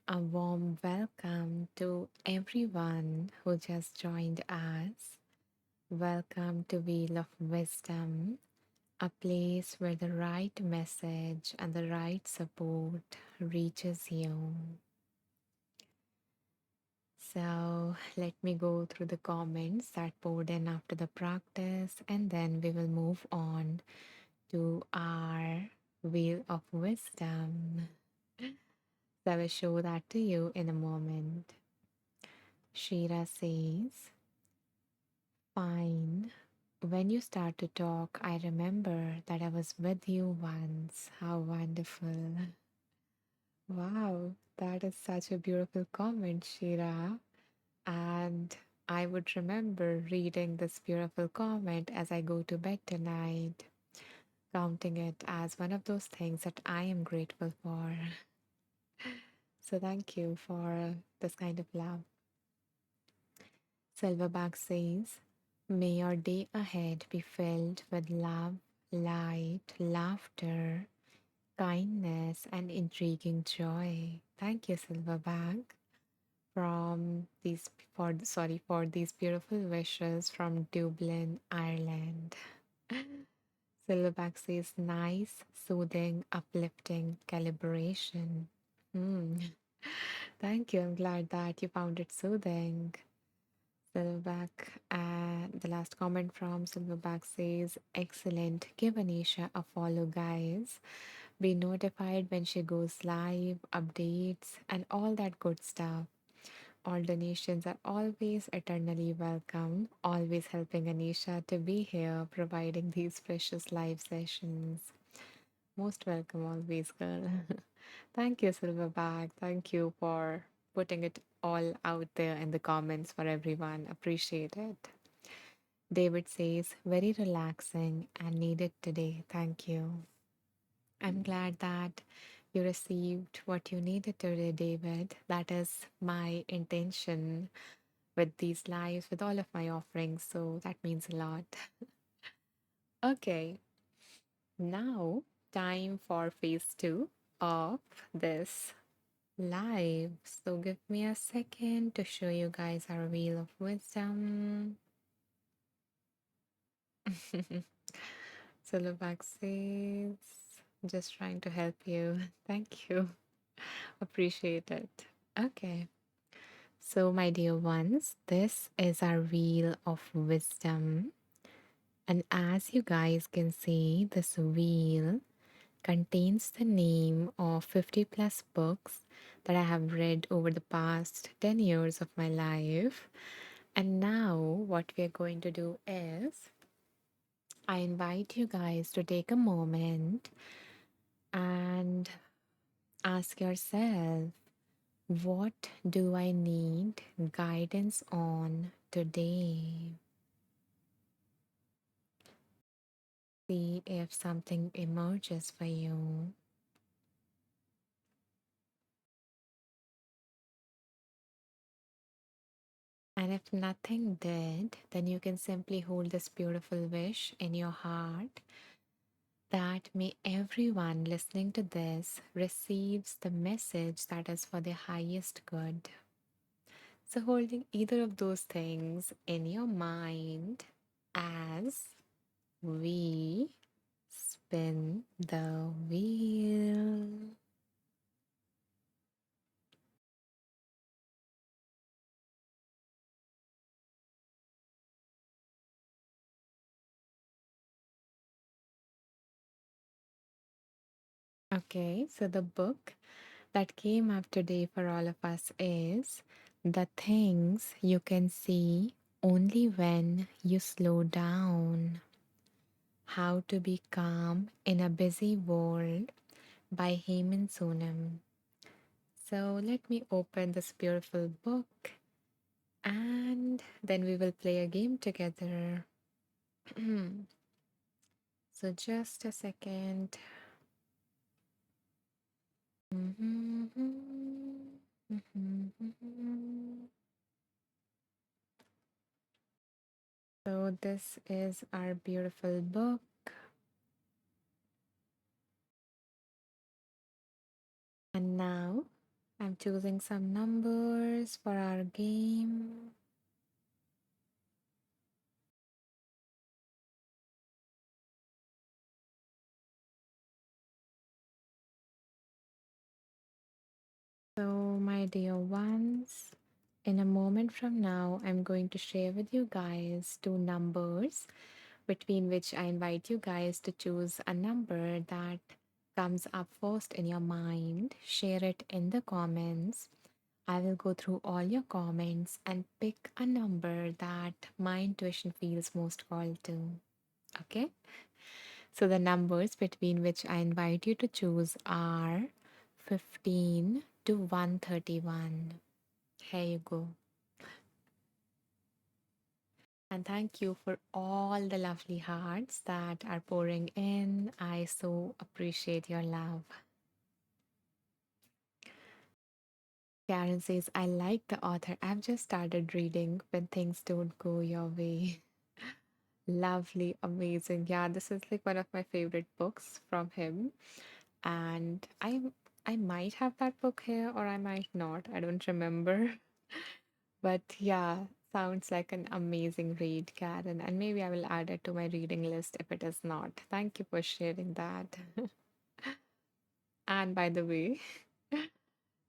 A warm welcome to everyone who just joined us. Welcome to Wheel of Wisdom, a place where the right message and the right support reaches you. So, let me go through the comments that poured in after the practice, and then we will move on to our Wheel of Wisdom. So, I will show that to you in a moment. Shira says, fine. When you start to talk, I remember that I was with you once. How wonderful. Wow, that is such a beautiful comment, Shira. And I would remember reading this beautiful comment as I go to bed tonight, counting it as one of those things that I am grateful for. So thank you for this kind of love. Silverback says, may your day ahead be filled with love, light, laughter, kindness, and intriguing joy. Thank you, Silverback, from these for these beautiful wishes from Dublin, Ireland. Silverback says, nice, soothing, uplifting calibration. Hmm. Thank you. I'm glad that you found it soothing. Silverback, the last comment from Silverback says, excellent. Give Anisha a follow, guys. Be notified when she goes live, updates, and all that good stuff. All donations are always eternally welcome, always helping Anisha to be here, providing these precious live sessions. Most welcome, always, girl. Thank you, Silverback. Thank you for putting it all out there in the comments for everyone. Appreciate it. David says, very relaxing and needed today. Thank you. I'm glad that you received what you needed today, David. That is my intention with these lives, with all of my offerings. So that means a lot. Okay, now time for phase two of this live. So give me a second to show you guys our wheel of wisdom. Silverback says, just trying to help you. Thank you. Appreciate it. Okay. So, my dear ones, this is our wheel of wisdom. And as you guys can see, this wheel contains the name of 50 plus books that I have read over the past 10 years of my life. And now, what we are going to do is I invite you guys to take a moment and ask yourself, what do I need guidance on today? See if something emerges for you. And if nothing did, then you can simply hold this beautiful wish in your heart that may everyone listening to this receives the message that is for the highest good. So, holding either of those things in your mind as we spin the wheel. Okay, so the book that came up today for all of us is The Things You Can See Only When You Slow Down. How to Be Calm in a Busy World by Heyman Sonam. So let me open this beautiful book and then we will play a game together. So just a second. So this is our beautiful book. And now I'm choosing some numbers for our game. So, my dear ones, in a moment from now, I'm going to share with you guys two numbers between which I invite you guys to choose a number that comes up first in your mind. Share it in the comments. I will go through all your comments and pick a number that my intuition feels most called to. Okay? So the numbers between which I invite you to choose are 15 to 131. Here you go. And thank you for all the lovely hearts that are pouring in. I so appreciate your love. Karen says, I like the author. I've just started reading when things don't go your way. Lovely, amazing. Yeah, this is like one of my favorite books from him. And I might have that book here or I might not. I don't remember. But yeah, sounds like an amazing read, Karen. And maybe I will add it to my reading list if it is not. Thank you for sharing that. And by the way,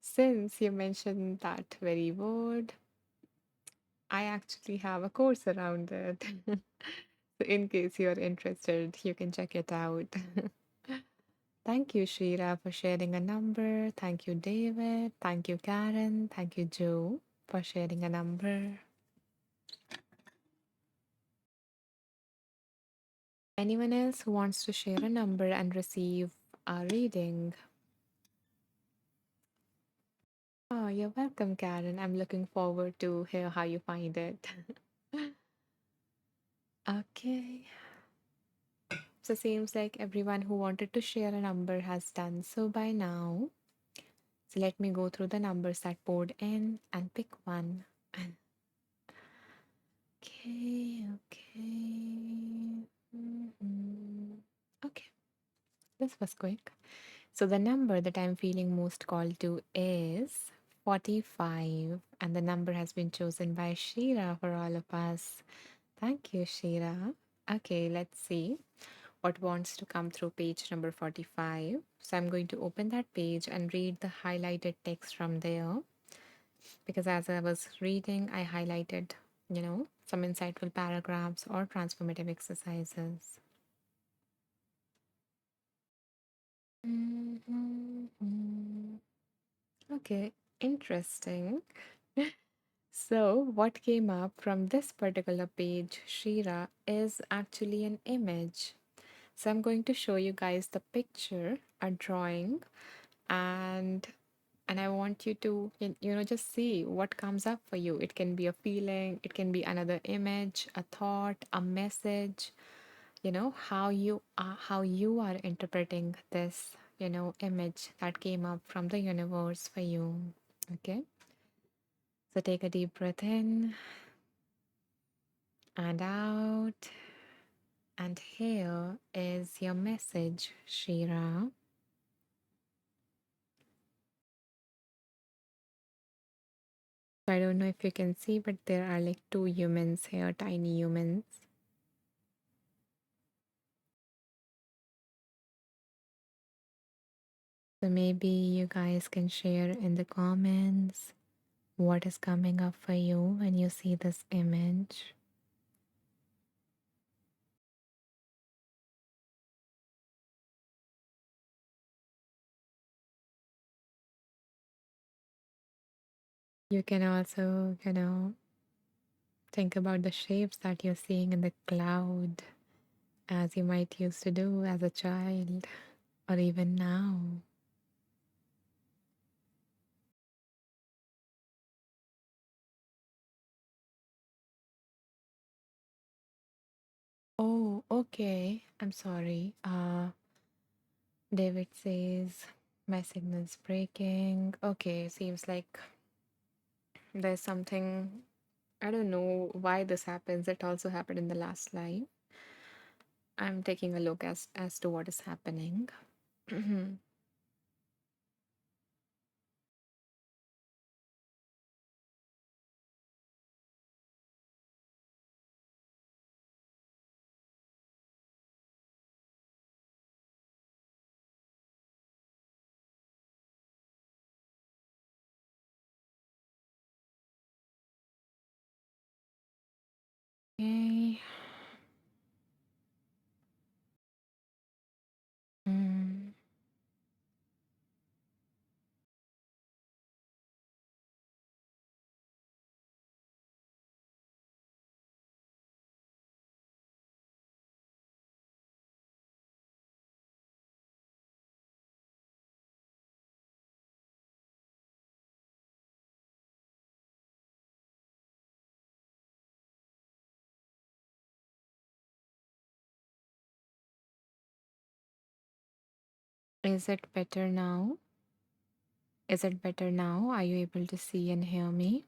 since you mentioned that very word, I actually have a course around it. So in case you're interested, you can check it out. Thank you, Shira, for sharing a number. Thank you, David. Thank you, Karen. Thank you, Joe, for sharing a number. Anyone else who wants to share a number and receive a reading? Oh, you're welcome, Karen. I'm looking forward to hear how you find it. Okay. So seems like everyone who wanted to share a number has done so by now. So let me go through the numbers that poured in and pick one. Okay, okay. Mhm. Okay, this was quick. So the number that I'm feeling most called to is 45, and the number has been chosen by Shira for all of us. Thank you, Shira. Okay, let's see what wants to come through page number 45. So I'm going to open that page and read the highlighted text from there because as I was reading, I highlighted, some insightful paragraphs or transformative exercises. Mhm. Okay, interesting. So, what came up from this particular page, Shira, is actually an image. So, I'm going to show you guys the picture, a drawing, and I want you to just see what comes up for you. It can be a feeling, it can be another image, a thought, a message, how you are interpreting this image that came up from the universe for you. Okay, so take a deep breath in and out, and here is your message, Shira. So I don't know if you can see, but there are like two humans here, tiny humans. So maybe you guys can share in the comments what is coming up for you when you see this image. You can also, think about the shapes that you're seeing in the cloud, as you might used to do as a child, or even now. Oh, okay. I'm sorry. David says my signal's breaking. Okay, seems like there's something. I don't know why this happens. It also happened in the last life. I'm taking a look as to what is happening. Is it better now? Is it better now? Are you able to see and hear me?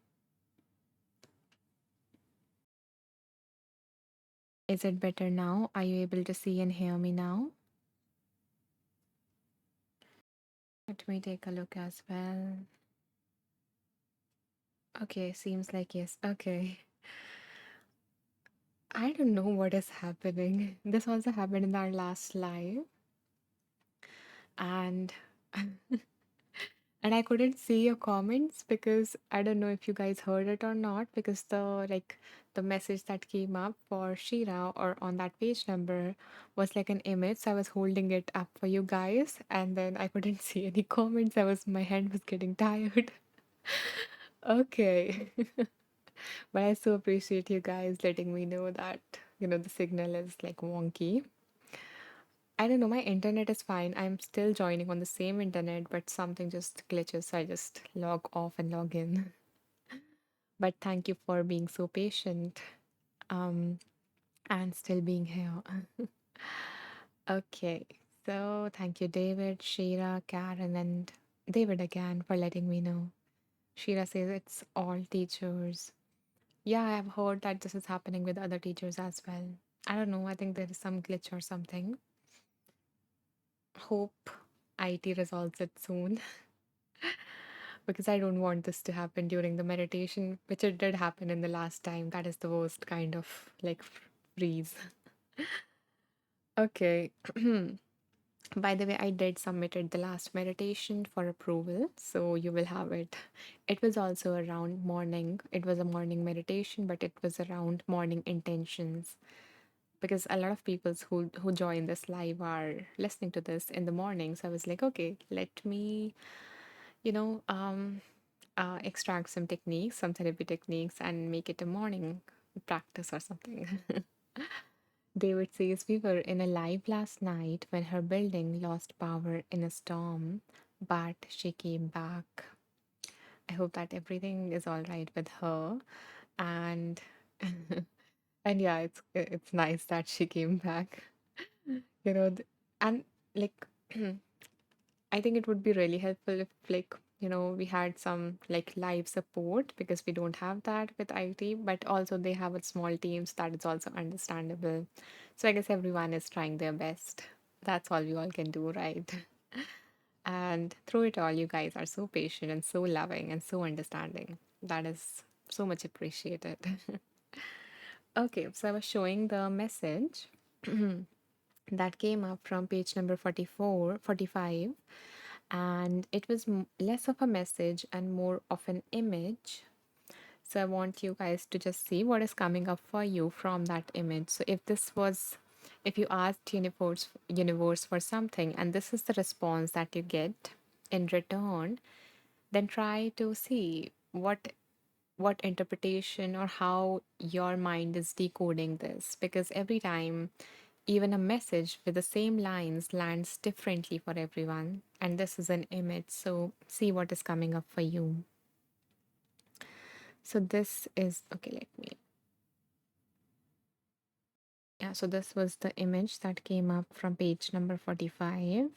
Is it better now? Are you able to see and hear me now? Let me take a look as well. Okay, seems like yes. Okay. I don't know what is happening. This also happened in our last live, and and I couldn't see your comments because I don't know if you guys heard it or not because the message that came up for Shira or on that page number was like an image. So I was holding it up for you guys and then I couldn't see any comments. My hand was getting tired. Okay. But I so appreciate you guys letting me know that, the signal is like wonky. I don't know, my internet is fine. I'm still joining on the same internet, but something just glitches, so I just log off and log in. But thank you for being so patient, um, and still being here. Okay, so thank you, David, Shira, Karen, and David again for letting me know. Shira says it's all teachers. Yeah, I have heard that this is happening with other teachers as well. I don't know, I think there is some glitch or something. Hope IT resolves it soon. Because I don't want this to happen during the meditation, which it did happen in the last time. That is the worst kind of like freeze. Okay. By the way, I did submitted the last meditation for approval, so you will have it. It was also around morning. It was a morning meditation, but it was around morning intentions because a lot of people who join this live are listening to this in the morning. So I was like, okay, let me, you know, um, extract some techniques, some therapy techniques, and make it a morning practice or something. David says we were in a live last night when her building lost power in a storm, but she came back. I hope that everything is all right with her, and and yeah, it's nice that she came back. And like I think it would be really helpful if we had some like live support because we don't have that with IT, but also they have a small teams that is also understandable. So I guess everyone is trying their best. That's all we all can do, right? And through it all, you guys are so patient and so loving and so understanding. That is so much appreciated. Okay, so I was showing the message that came up from page number 45, and it was less of a message and more of an image. So I want you guys to just see what is coming up for you from that image. So if you asked universe for something and this is the response that you get in return, then try to see what interpretation or how your mind is decoding this, because every time even a message with the same lines lands differently for everyone, and this is an image, so see what is coming up for you. So this is okay, let me yeah, so this was the image that came up from page number 45.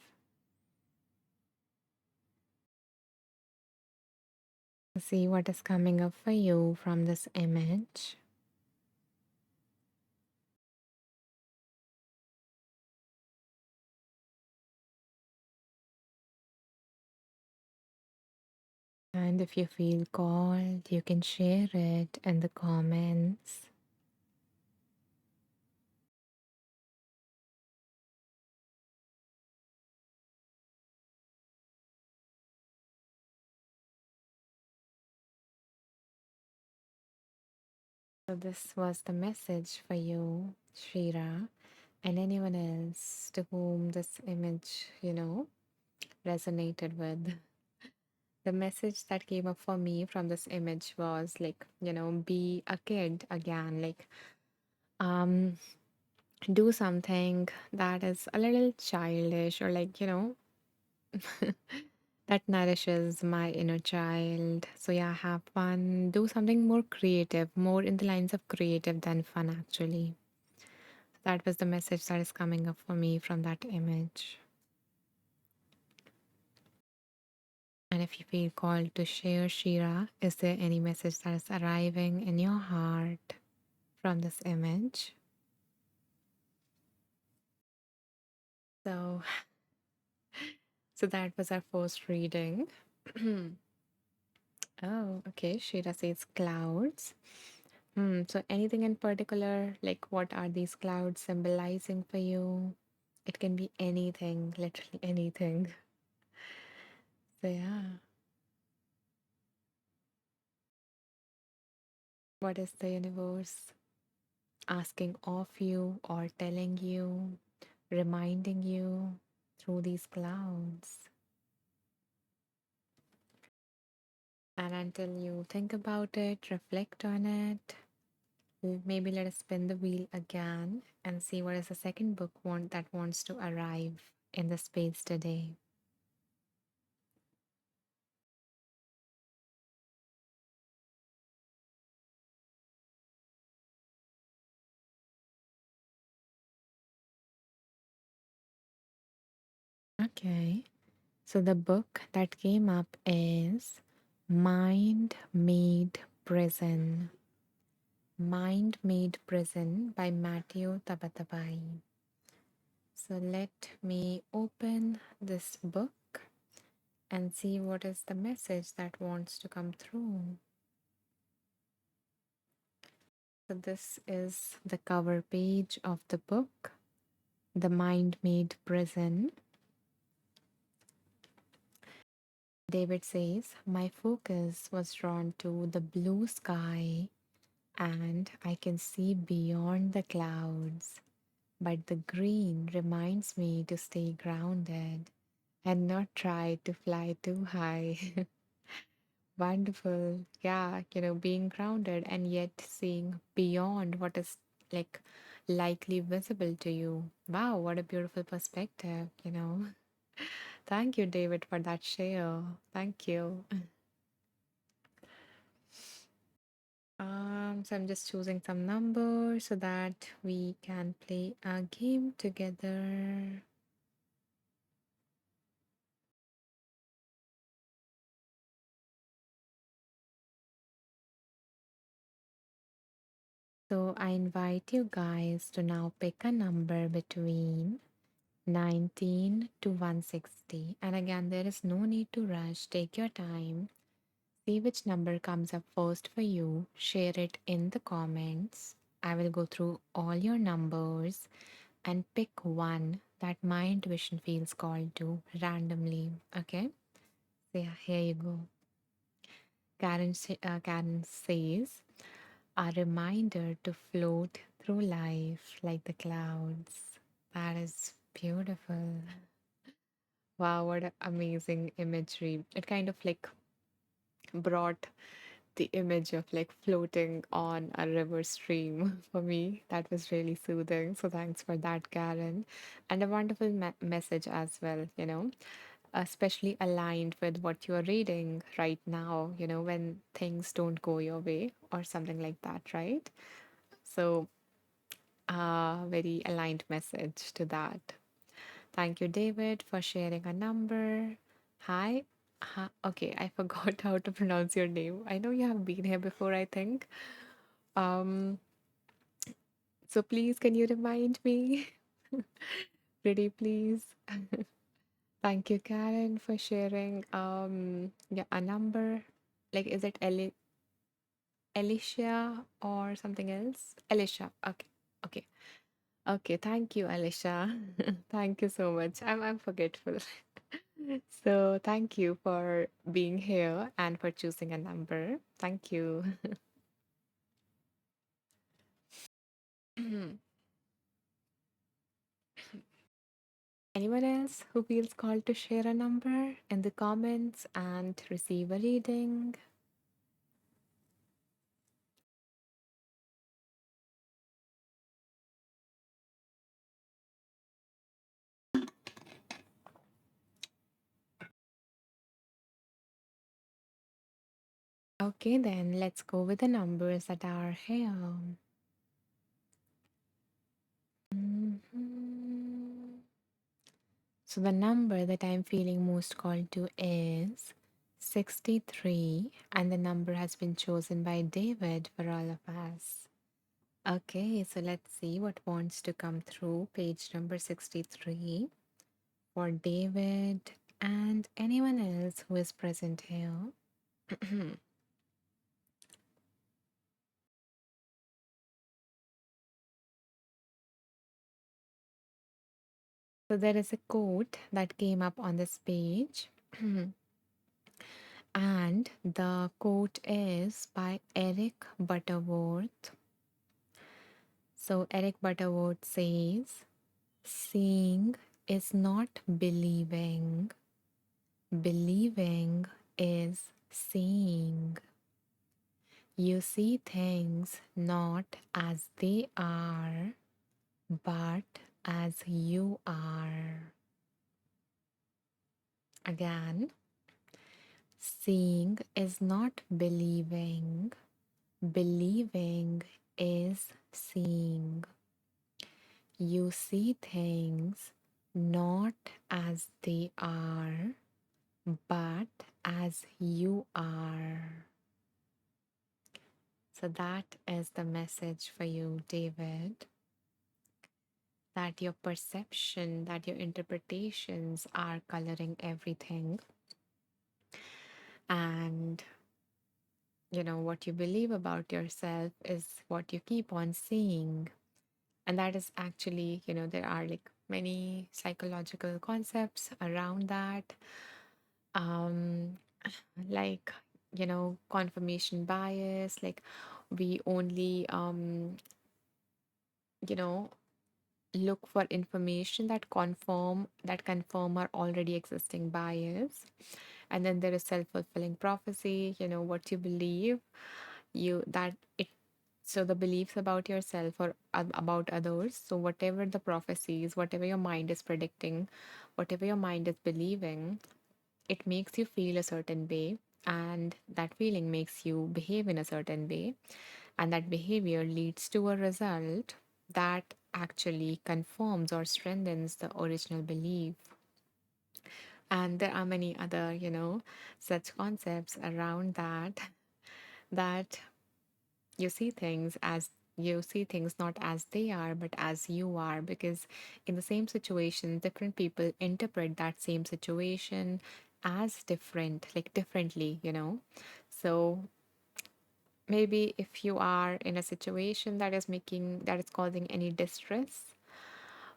See what is coming up for you from this image. And if you feel called, you can share it in the comments. So this was the message for you, Shira, and anyone else to whom this image, resonated with. The message that came up for me from this image was like, be a kid again, like um do something that is a little childish or that nourishes my inner child. So yeah, have fun, do something more creative, more in the lines of creative than fun actually. That was the message that is coming up for me from that image. And if you feel called to share, Shira, is there any message that is arriving in your heart from this image? So, so that was our first reading. Oh, okay. Shira says clouds. So anything in particular, like what are these clouds symbolizing for you? It can be anything, literally anything. So yeah, what is the universe asking of you or telling you, reminding you through these clouds? And until you think about it, reflect on it, maybe let us spin the wheel again and see what is the second book that wants to arrive in the space today. Okay. So the book that came up is Mind Made Prison. Mind Made Prison by Matio Tabatabai. So let me open this book and see what is the message that wants to come through. So this is the cover page of the book, The Mind Made Prison. David says, my focus was drawn to the blue sky and I can see beyond the clouds. But the green reminds me to stay grounded and not try to fly too high. Wonderful. Yeah, being grounded and yet seeing beyond what is like likely visible to you. Wow, what a beautiful perspective. Thank you, David, for that share. Thank you. So I'm just choosing some numbers so that we can play a game together. So I invite you guys to now pick a number between 19 to 160. And again, there is no need to rush. Take your time. See which number comes up first for you. Share it in the comments. I will go through all your numbers and pick one that my intuition feels called to randomly. Okay? So yeah, here you go. Karen says, a reminder to float through life like the clouds. That is beautiful. Wow, what amazing imagery. It kind of like brought the image of like floating on a river stream for me. That was really soothing. So thanks for that, Karen. And a wonderful message as well, especially aligned with what you're reading right now, when things don't go your way or something like that, right? So, very aligned message to that. Thank you, David, for sharing a number. Hi. Okay, I forgot how to pronounce your name. I know you have been here before, I think. Um, so please, can you remind me? Pretty please. Thank you, Karen, for sharing yeah, a number. Like, is it Alicia or something else? Alicia. Okay. Okay. Okay, thank you, Alicia. Thank you so much. I'm forgetful. So thank you for being here and for choosing a number. Thank you. Anyone else who feels called to share a number in the comments and receive a reading? Okay, then let's go with the numbers that are here. Mhm. So the number that I'm feeling most called to is 63, and the number has been chosen by David for all of us. Okay, so let's see what wants to come through. Page number 63 for David and anyone else who is present here. So there is a quote that came up on this page, and the quote is by Eric Butterworth. So Eric Butterworth says, seeing is not believing, believing is seeing. You see things not as they are, but as you are. Again, seeing is not believing, believing is seeing. You see things not as they are, but as you are. So that is the message for you, David. That your perception, that your interpretations are coloring everything. And, what you believe about yourself is what you keep on seeing. And that is actually, there are like many psychological concepts around that. Um, like, confirmation bias, like we only, you know, look for information that confirm our already existing bias. And then there is self-fulfilling prophecy, what you believe, you that it so the beliefs about yourself or about others, so whatever the prophecies, whatever your mind is predicting, whatever your mind is believing, it makes you feel a certain way, and that feeling makes you behave in a certain way, and that behavior leads to a result that actually confirms or strengthens the original belief. And there are many other, such concepts around that you see things not as they are but as you are, because in the same situation different people interpret that same situation as different, like differently. So maybe if you are in a situation that is causing any distress,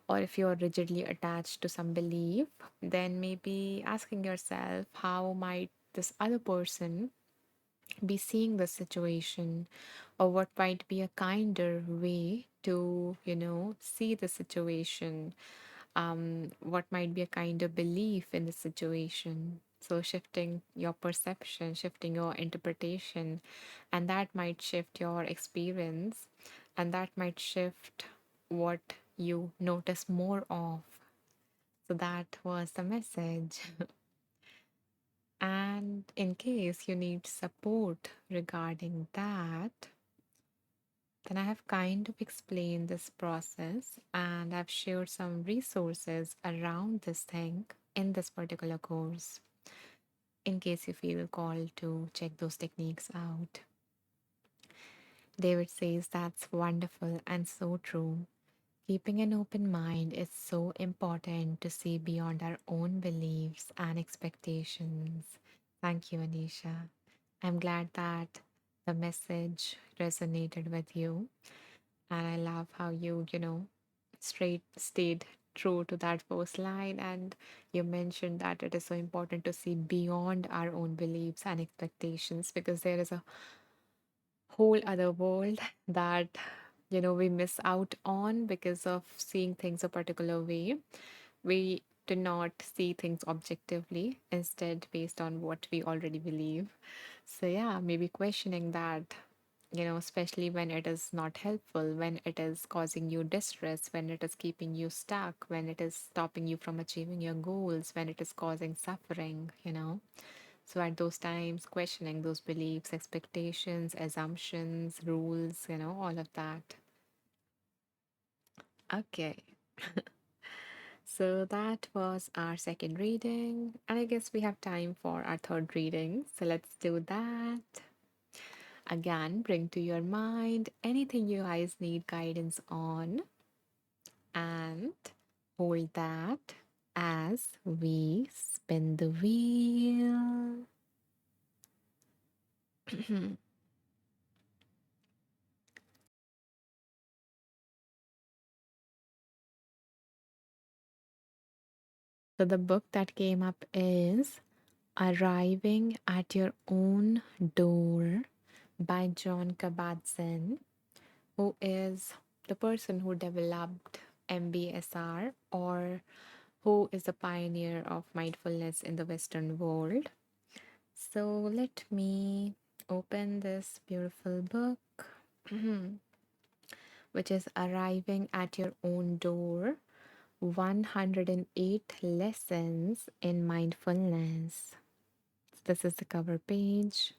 or if you're rigidly attached to some belief, then maybe asking yourself, how might this other person be seeing the situation, or what might be a kinder way to see the situation, what might be a kinder belief in the situation. So shifting your perception, shifting your interpretation, and that might shift your experience, and that might shift what you notice more of. So that was the message. And in case you need support regarding that, then I have kind of explained this process, and I've shared some resources around this thing in this particular course in case you feel called to check those techniques out. David says that's wonderful and so true. Keeping an open mind is so important to see beyond our own beliefs and expectations. Thank you, Anisha. I'm glad that the message resonated with you. And I love how straight stayed true to that first line. And you mentioned that it is so important to see beyond our own beliefs and expectations, because there is a whole other world that we miss out on because of seeing things a particular way. We do not see things objectively, instead based on what we already believe. So yeah, maybe questioning that, especially when it is not helpful, when it is causing you distress, when it is keeping you stuck, when it is stopping you from achieving your goals, when it is causing suffering. So at those times, questioning those beliefs, expectations, assumptions, rules, all of that. Okay. So that was our second reading, and I guess we have time for our third reading. So let's do that. Again, bring to your mind anything you guys need guidance on, and hold that as we spin the wheel. So, the book that came up is Arriving at Your Own Door by John Kabat-Zinn, who is the person who developed MBSR, or who is the pioneer of mindfulness in the Western world. So let me open this beautiful book, which is Arriving at Your Own Door, 108 Lessons in Mindfulness. This is the cover page.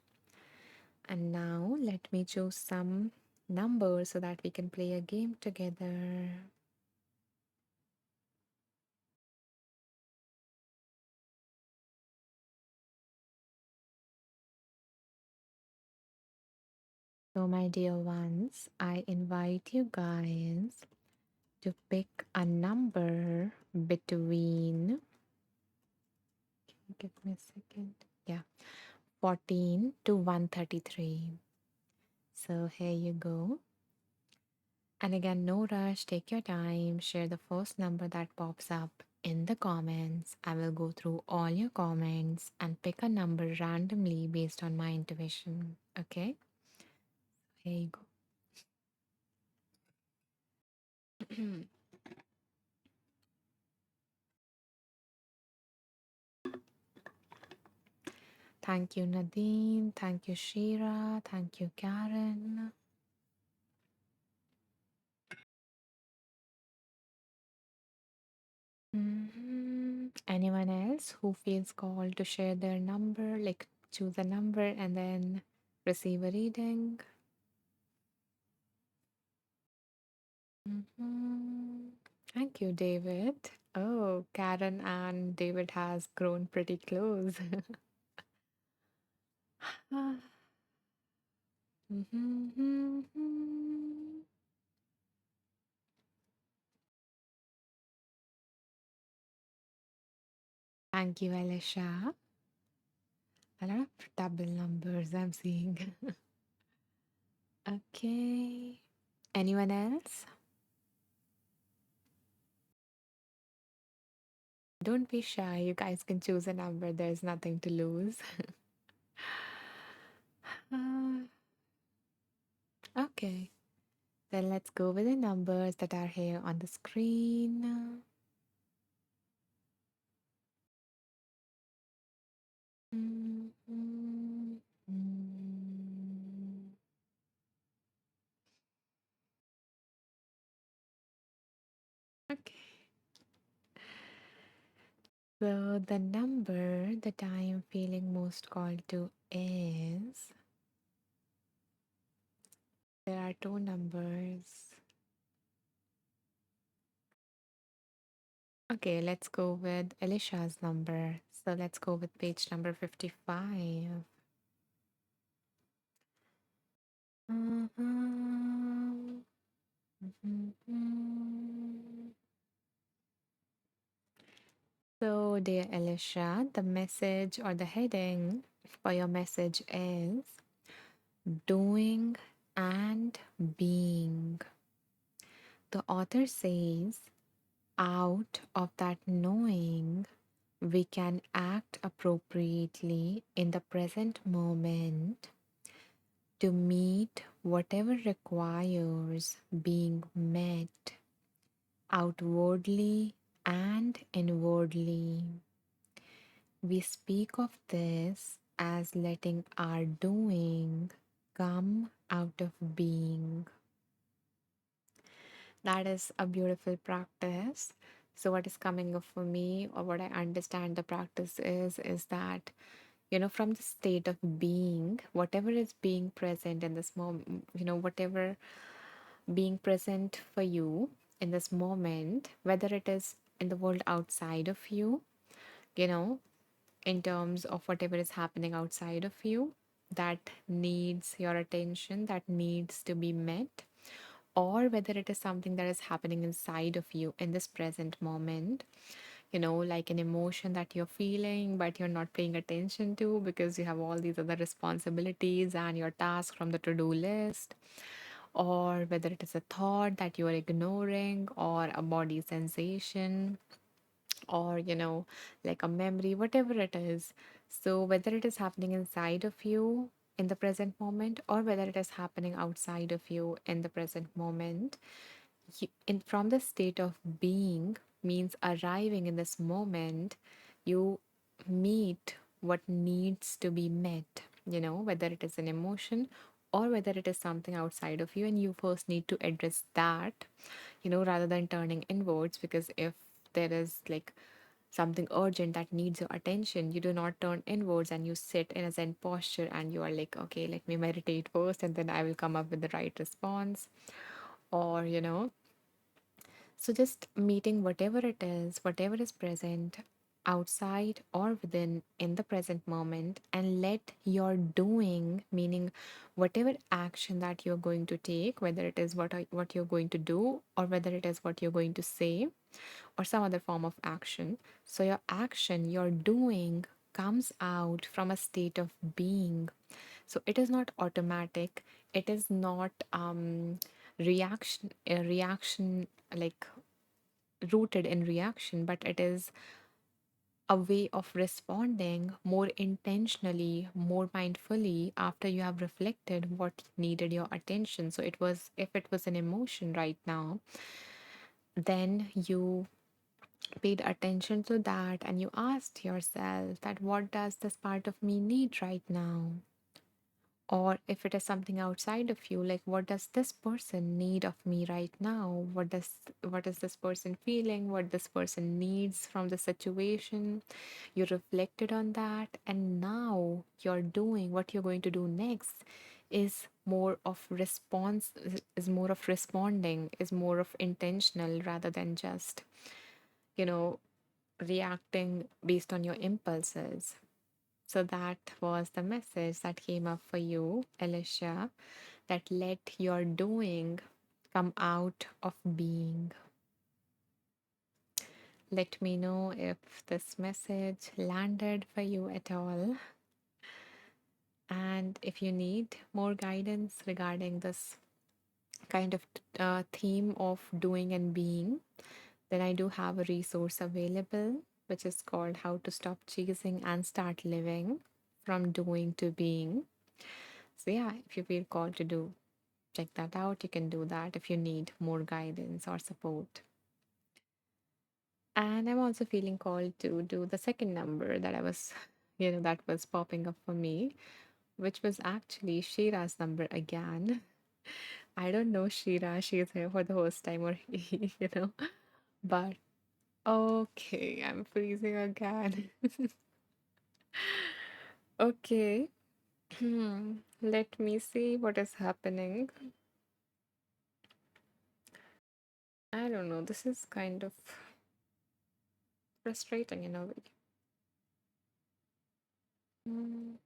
And now let me choose some numbers so that we can play a game together. So, my dear ones, I invite you guys to pick a number between, give me a second, yeah, 14 to 133. So, here you go. And again, no rush, take your time, share the first number that pops up in the comments. I will go through all your comments and pick a number randomly based on my intuition. Okay, here you go. Thank you, Nadine. Thank you, Shira. Thank you, Karen. Anyone else who feels called to share their number, like choose a number and then receive a reading? Mhm. Thank you, David. Oh, Karen and David has grown pretty close. Ah, mhm. Thank you, Alicia. A lot of double numbers I'm seeing. Okay. Anyone else? Don't be shy. You guys can choose a number. There's nothing to lose. Uh, okay. Then let's go with the numbers that are here on the screen. Mm, mm, mm. Okay. So the number that I am feeling most called to is, there are two numbers. Okay, let's go with Alicia's number. So let's go with page number 55. Mhm. Mhm. So, dear Alicia, the message or the heading for your message is Doing and Being. The author says, out of that knowing, we can act appropriately in the present moment to meet whatever requires being met outwardly and inwardly. We speak of this as letting our doing come out of being. That is a beautiful practice. So, what is coming up for me, or what I understand the practice is that, from the state of being, whatever is being present in this moment, whatever being present for you in this moment, whether it is in the world outside of you, you know, in terms of whatever is happening outside of you that needs your attention, that needs to be met, or whether it is something that is happening inside of you in this present moment, like an emotion that you're feeling, but you're not paying attention to because you have all these other responsibilities and your tasks from the to do list, or whether it is a thought that you are ignoring, or a body sensation, or like a memory, whatever it is. So whether it is happening inside of you in the present moment, or whether it is happening outside of you in the present moment, from the state of being means arriving in this moment, you meet what needs to be met, whether it is an emotion or whether it is something outside of you, and you first need to address that, rather than turning inwards. Because if there is like something urgent that needs your attention, you do not turn inwards and you sit in a zen posture and you are like, okay, let me meditate first and then I will come up with the right response. Or so just meeting whatever it is, whatever is present outside or within in the present moment, and let your doing, meaning whatever action that you're going to take, whether it is what you're going to do, or whether it is what you're going to say, or some other form of action. So your action, your doing comes out from a state of being. So it is not automatic. It is not reaction like rooted in reaction, but it is a way of responding more intentionally, more mindfully after you have reflected what needed your attention. So it was, if it was an emotion right now, then you paid attention to that and you asked yourself that what does this part of me need right now? Or if it is something outside of you, like what does this person need of me right now? What is this person feeling? What this person needs from the situation? You reflected on that, and now you're doing what you're going to do next is more of response, is more of responding, is more of intentional rather than just, you know, reacting based on your impulses. So that was the message that came up for you, Alicia, that let your doing come out of being. Let me know if this message landed for you at all. And if you need more guidance regarding this kind of theme of doing and being, then I do have a resource available, which is called How to Stop Chasing and Start Living from Doing to Being. So, yeah, if you feel called to do, check that out. You can do that if you need more guidance or support. And I'm also feeling called to do the second number that I was, that was popping up for me, which was actually Shira's number again. I don't know Shira, she is here for the first time or but okay, I'm freezing again. Okay, let me see what is happening. I don't know, this is kind of frustrating in a way. Mhm.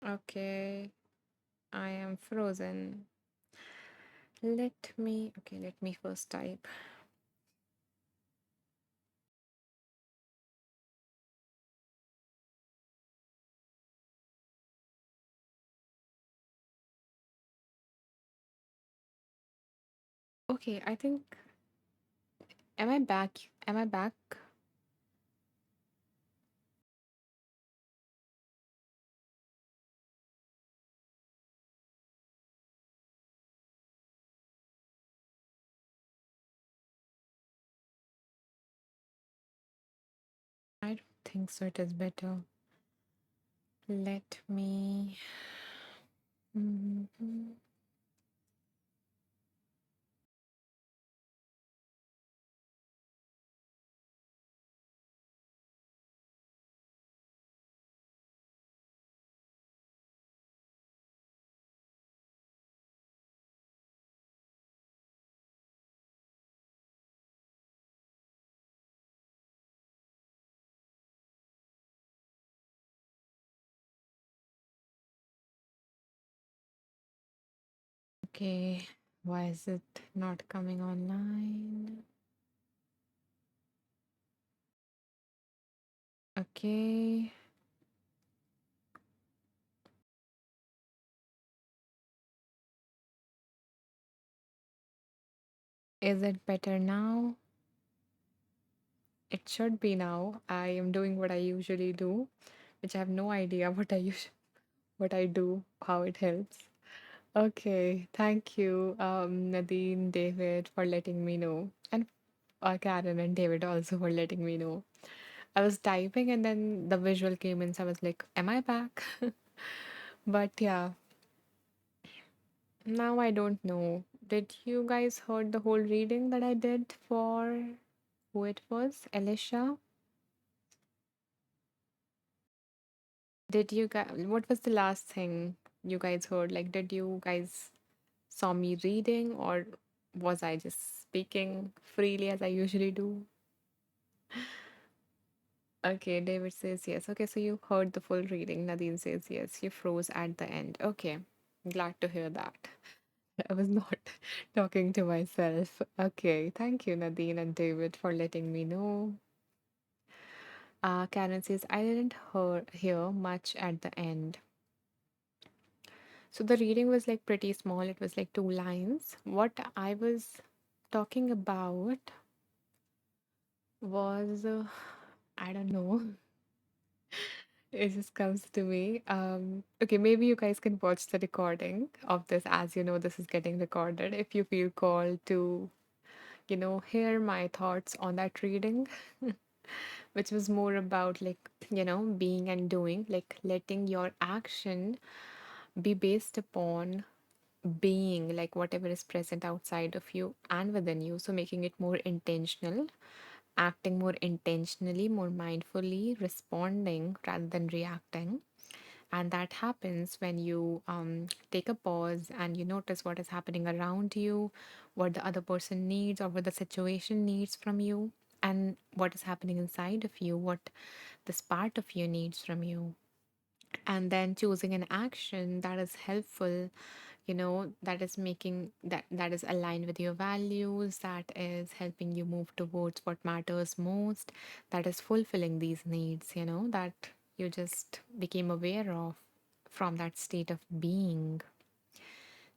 Okay, I am frozen. Let me first type. Okay, I think, am I back? Am I back? I don't think so. It is better. Let me. Mhm. Okay, why is it not coming online? Okay, is it better now? It should be now. I am doing what I usually do, which I have no idea what I do, how it helps. Okay, thank you, Nadine, David, for letting me know, and Karen and David also for letting me know. I was typing and then the visual came in, so I was like, "Am I back?" But yeah, now I don't know. Did you guys heard the whole reading that I did for who it was? Alicia? Did you guys, what was the last thing you guys heard? Like, did you guys saw me reading or was I just speaking freely as I usually do? Okay, David says yes. Okay, so you heard the full reading. Nadine says yes. You froze at the end. Okay, glad to hear that. I was not talking to myself. Okay, thank you, Nadine and David, for letting me know. Karen says, I didn't hear much at the end. So the reading was like pretty small. It was like 2 lines. What I was talking about was, I don't know. It just comes to me. Okay, maybe you guys can watch the recording of this. As you know, this is getting recorded. If you feel called to, hear my thoughts on that reading, which was more about like, being and doing, like letting your action be based upon being, like whatever is present outside of you and within you. So making it more intentional, acting more intentionally, more mindfully, responding rather than reacting. And that happens when you take a pause and you notice what is happening around you, what the other person needs or what the situation needs from you, and what is happening inside of you, what this part of you needs from you. And then choosing an action that is helpful, that is making that is aligned with your values, that is helping you move towards what matters most, that is fulfilling these needs, that you just became aware of from that state of being.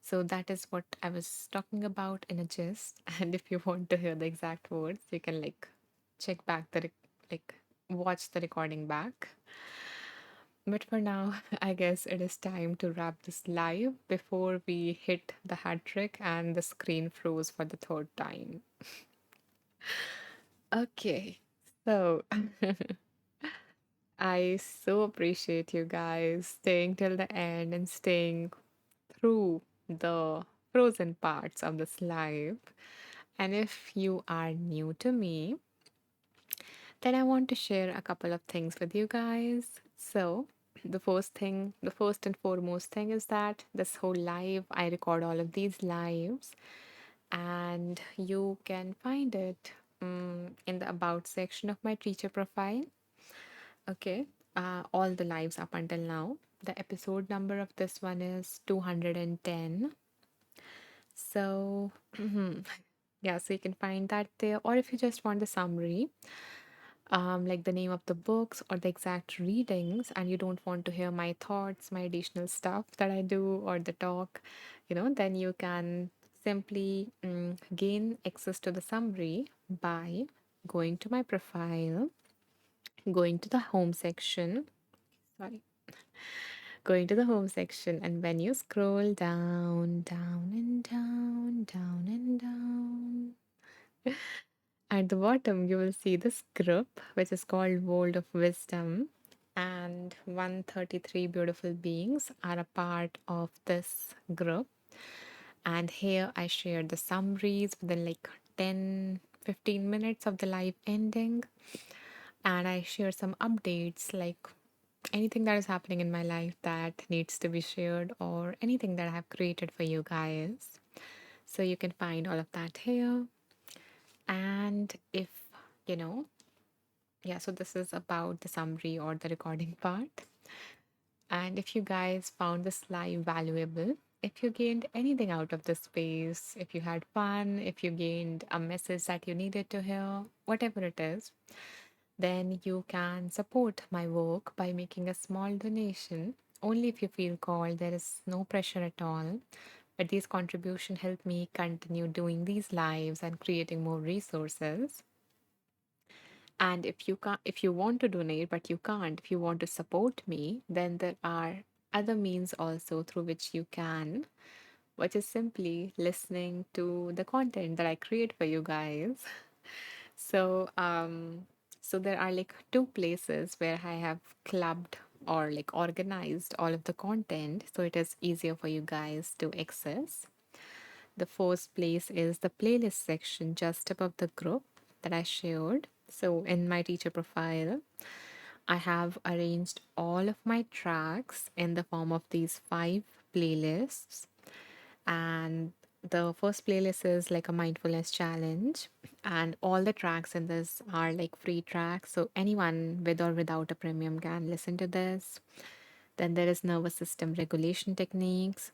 So that is what I was talking about in a gist. And if you want to hear the exact words, you can like check back like watch the recording back. But for now, I guess it is time to wrap this live before we hit the hat trick and the screen froze for the third time. Okay, so I so appreciate you guys staying till the end and staying through the frozen parts of this live. And if you are new to me, then I want to share a couple of things with you guys. So, the first and foremost thing is that this whole live, I record all of these lives, and you can find it in the About section of my teacher profile. Okay, all the lives up until now. The episode number of this one is 210. So, yeah, so you can find that there, or if you just want the summary, like the name of the books or the exact readings, and you don't want to hear my thoughts, my additional stuff that I do, or the talk, then you can simply gain access to the summary by going to my profile, going to the home section. Sorry. Going to the home section, and when you scroll down, down and down, down and down, at the bottom, you will see this group, which is called World of Wisdom, and 133 beautiful beings are a part of this group. And here I share the summaries within like 10-15 minutes of the live ending, and I share some updates like anything that is happening in my life that needs to be shared, or anything that I have created for you guys. So you can find all of that here. And if you know yeah, so this is about the summary or the recording part. And if you guys found this live valuable, if you gained anything out of the space, if you had fun, if you gained a message that you needed to hear, whatever it is, then you can support my work by making a small donation. Only if you feel called, there is no pressure at all. But these contributions help me continue doing these lives and creating more resources. And if you can't, if you want to donate but you can't, if you want to support me, then there are other means also through which you can, which is simply listening to the content that I create for you guys. So, so there are like two places where I have clubbed or like organized all of the content so it is easier for you guys to access. The first place is the playlist section just above the group that I shared. So, in my teacher profile, I have arranged all of my tracks in the form of these five playlists. And the first playlist is like a mindfulness challenge, and all the tracks in this are like free tracks. So, anyone with or without a premium can listen to this. Then there is nervous system regulation techniques.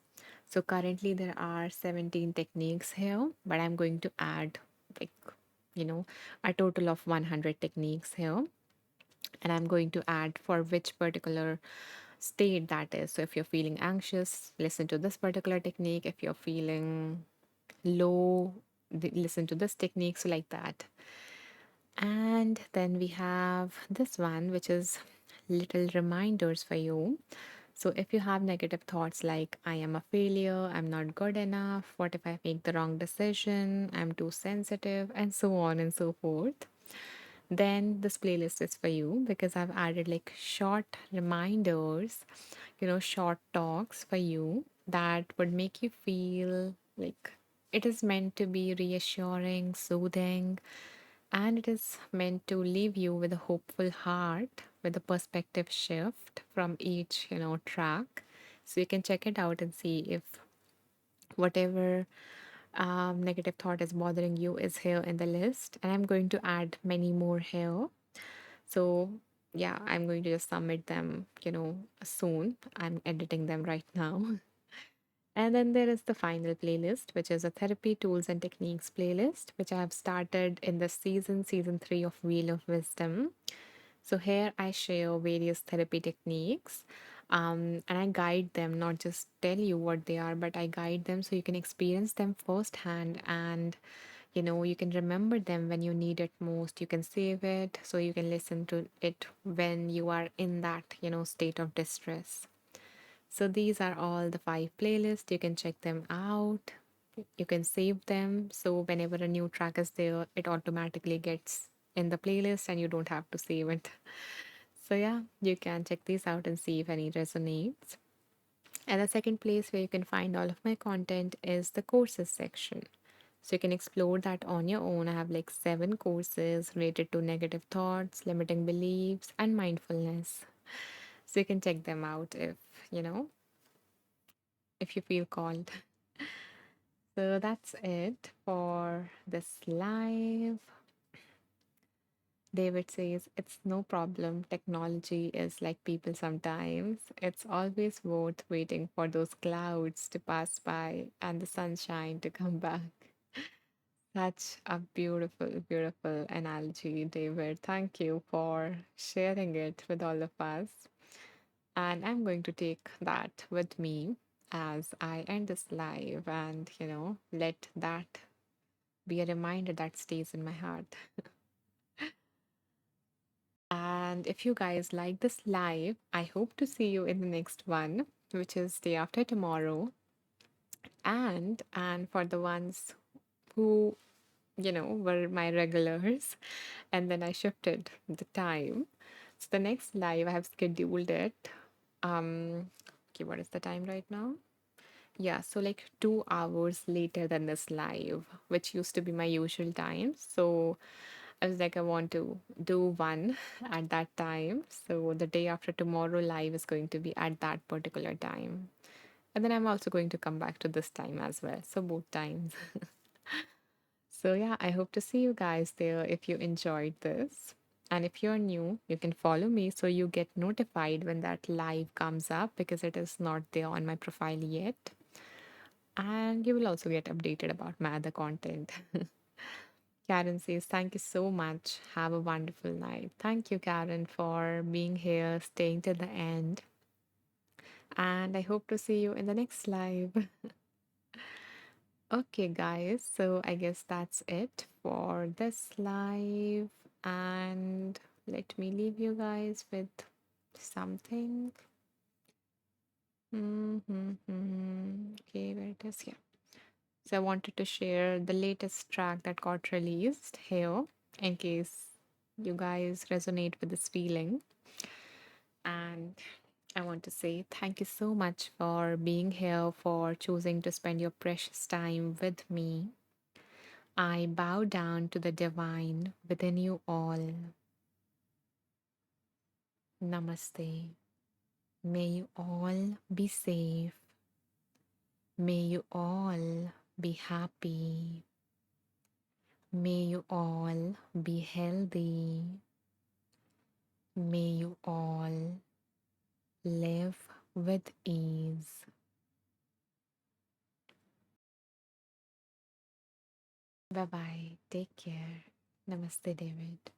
So currently there are 17 techniques here, but I'm going to add like, you know, a total of 100 techniques here. And I'm going to add for which particular state that is. So if you're feeling anxious, listen to this particular technique. If you're feeling low, listen to this technique. So like that. And then we have this one, which is little reminders for you. So, if you have negative thoughts like, I am a failure, I'm not good enough, what if I make the wrong decision, I'm too sensitive, and so on and so forth, then this playlist is for you because I've added like short reminders, short talks for you that would make you feel like it is meant to be reassuring, soothing, and it is meant to leave you with a hopeful heart, with a perspective shift from each, track. So you can check it out and see if whatever negative thought is bothering you is here in the list. And I'm going to add many more here. So yeah, I'm going to just submit them, soon. I'm editing them right now. And then there is the final playlist, which is a therapy tools and techniques playlist, which I have started in the season 3 of Wheel of Wisdom. So here I share various therapy techniques, and I guide them, not just tell you what they are, but I guide them so you can experience them firsthand and you can remember them when you need it most. You can save it so you can listen to it when you are in that, state of distress. So these are all the five playlists. You can check them out. You can save them. So whenever a new track is there, it automatically gets in the playlist and you don't have to save it. So yeah, you can check these out and see if any resonates. And the second place where you can find all of my content is the courses section. So you can explore that on your own. I have like 7 courses related to negative thoughts, limiting beliefs, and mindfulness. So you can check them out you know, if you feel called. So that's it for this live. David says, it's no problem. Technology is like people sometimes. It's always worth waiting for those clouds to pass by and the sunshine to come back. Such a beautiful, beautiful analogy, David. Thank you for sharing it with all of us. And I'm going to take that with me as I end this live and, let that be a reminder that stays in my heart. And if you guys like this live, I hope to see you in the next one, which is day after tomorrow. And for the ones who, were my regulars, and then I shifted the time. So the next live I have scheduled it. Okay, what is the time right now? Yeah, so like 2 hours later than this live, which used to be my usual time. So I was like, I want to do one at that time. So the day after tomorrow live is going to be at that particular time. And then I'm also going to come back to this time as well. So both times. So yeah, I hope to see you guys there if you enjoyed this. And if you're new, you can follow me so you get notified when that live comes up because it is not there on my profile yet. and you will also get updated about my other content. Karen says, thank you so much. Have a wonderful night. Thank you, Karen, for being here, staying till the end. And I hope to see you in the next live. Okay, guys. So I guess that's it for this live. And let me leave you guys with something. Okay, where it is here. So I wanted to share the latest track that got released here in case you guys resonate with this feeling. And I want to say thank you so much for being here, for choosing to spend your precious time with me. I bow down to the divine within you all. Namaste. May you all be safe. May you all be happy. May you all be healthy. May you all live with ease. Bye bye. Take care. Namaste, David.